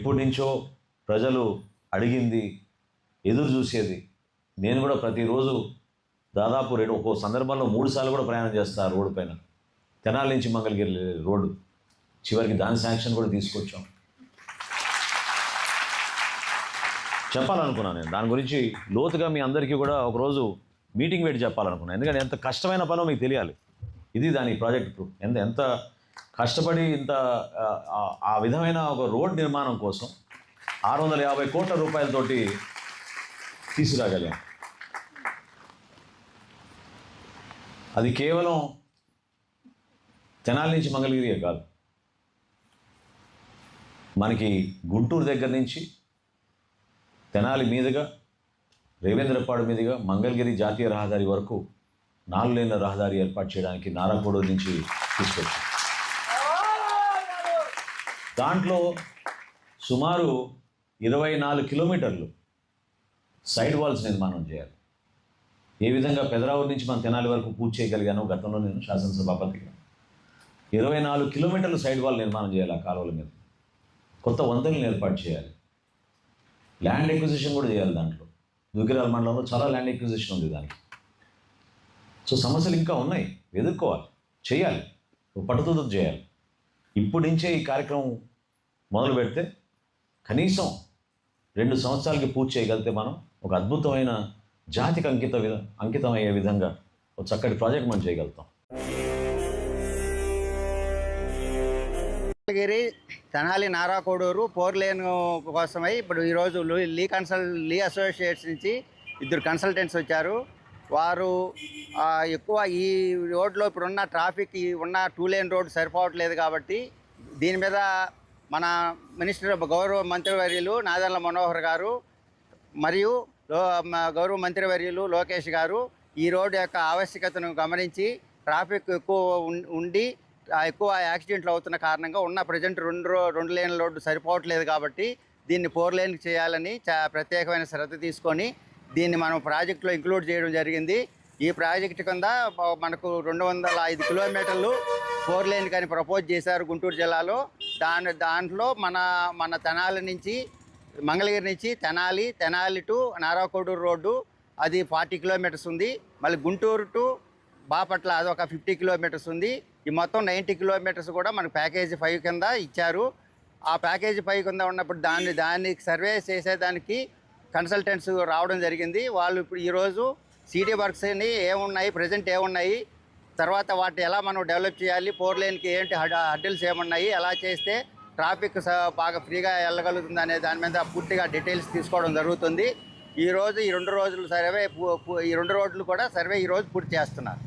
ఎప్పటి నుంచో ప్రజలు అడిగింది, ఎదురు చూసేది. నేను కూడా ప్రతిరోజు దాదాపు ఒక్కో సందర్భంలో 3 సార్లు కూడా ప్రయాణం చేస్తాను రోడ్డు పైన. తెనాలి నుంచి మంగళగిరి రోడ్డు, చివరికి దాని శాంక్షన్ కూడా తీసుకొచ్చాం. చెప్పాలనుకున్నాను నేను దాని గురించి లోతుగా మీ అందరికీ కూడా ఒకరోజు మీటింగ్ పెట్టి చెప్పాలనుకున్నాను. ఎందుకంటే ఎంత కష్టమైన పనో మీకు తెలియాలి. ఇది దాని ప్రాజెక్ట్ ఎంత కష్టపడి ఆ విధమైన ఒక రోడ్ నిర్మాణం కోసం 650 కోట్ల రూపాయలతోటి తీసుకురాగలిగాం. అది కేవలం తెనాలి నుంచి మంగళగిరియే కాదు, మనకి గుంటూరు దగ్గర నుంచి తెనాలి మీదుగా రేవేంద్రపాడు మీదుగా మంగళగిరి జాతీయ రహదారి వరకు 4 లేన్ల రహదారి ఏర్పాటు చేయడానికి నారాకోడూరు నుంచి తీసుకొచ్చాం. దాంట్లో సుమారు 24 కిలోమీటర్లు సైడ్ వాల్స్ నిర్మాణం చేయాలి. ఏ విధంగా పెదరావూరు నుంచి మనం తెనాలి వరకు పూర్తి చేయగలిగానో గతంలో నేను శాసనసభాపతిగా 24 కిలోమీటర్లు సైడ్ వాల్ నిర్మాణం చేయాలి. ఆ కాలువల మీద కొత్త వంతెనలు ఏర్పాటు చేయాలి. ల్యాండ్ ఎక్విజిషన్ కూడా చేయాలి. దాంట్లో దుగ్గిరాల మండలంలో చాలా ల్యాండ్ ఎక్విజిషన్ ఉంది దానికి. సో సమస్యలు ఇంకా ఉన్నాయి, ఎదుర్కోవాలి, చేయాలి, పట్టుదలతో చేయాలి. ఇప్పటి నుంచే ఈ కార్యక్రమం మొదలు పెడితే కనీసం 2 సంవత్సరాలకి పూర్తి చేయగలిగితే మనం ఒక అద్భుతమైన జాతికి అంకితమయ్యే విధంగా ఒక చక్కటి ప్రాజెక్ట్ మనం చేయగలుగుతాం. మంగళగిరి తెనాలి నారాకోడూరు 4 లేన్ కోసమై ఇప్పుడు ఈరోజు లీ అసోసియేట్స్ నుంచి 2 కన్సల్టెంట్స్ వచ్చారు. వారు ఎక్కువ ఈ రోడ్లో ఇప్పుడున్న ట్రాఫిక్ ఉన్న 2 లేన్ రోడ్డు సరిపోవట్లేదు కాబట్టి దీని మీద మన గౌరవ మంత్రివర్యులు నాదెండ్ల మనోహర్ గారు మరియు గౌరవ మంత్రివర్యులు లోకేష్ గారు ఈ రోడ్డు యొక్క ఆవశ్యకతను గమనించి ట్రాఫిక్ ఎక్కువ ఉండి ఎక్కువ యాక్సిడెంట్లు అవుతున్న కారణంగా ఉన్న ప్రజెంట్ 2 లేన్ల రోడ్డు సరిపోవట్లేదు కాబట్టి దీన్ని 4 లేన్కి చేయాలని ప్రత్యేకమైన శ్రద్ధ తీసుకొని దీన్ని మనం ప్రాజెక్టులో ఇంక్లూడ్ చేయడం జరిగింది. ఈ ప్రాజెక్టు కింద మనకు 205 కిలోమీటర్లు 4 లేన్ కానీ ప్రపోజ్ చేశారు గుంటూరు జిల్లాలో. దాంట్లో మన తెనాలి నుంచి మంగళగిరి నుంచి తెనాలి టు నారాకోడూరు రోడ్డు అది 40 కిలోమీటర్స్ ఉంది. మళ్ళీ గుంటూరు టు బాపట్ల అది ఒక 50 కిలోమీటర్స్ ఉంది. ఈ మొత్తం 90 కిలోమీటర్స్ కూడా మనకు ప్యాకేజీ 5 కింద ఇచ్చారు. ఆ ప్యాకేజీ 5 కింద ఉన్నప్పుడు దానికి సర్వే చేసేదానికి కన్సల్టెంట్స్ రావడం జరిగింది. వాళ్ళు ఇప్పుడు ఈరోజు సిటీ వర్క్స్ అని ఏమున్నాయి, ప్రజెంట్ ఏమున్నాయి, తర్వాత వాటిని ఎలా మనం డెవలప్ చేయాలి, 4 లేన్కి ఏంటి హడ్డిల్స్ ఏమున్నాయి, ఎలా చేస్తే ట్రాఫిక్ బాగా ఫ్రీగా వెళ్ళగలుగుతుంది అనే దాని మీద పూర్తిగా డీటెయిల్స్ తీసుకోవడం జరుగుతుంది. ఈరోజు ఈ 2 రోజులు సర్వే ఈ 2 రోడ్లు కూడా సర్వే ఈరోజు పూర్తి చేస్తున్నారు.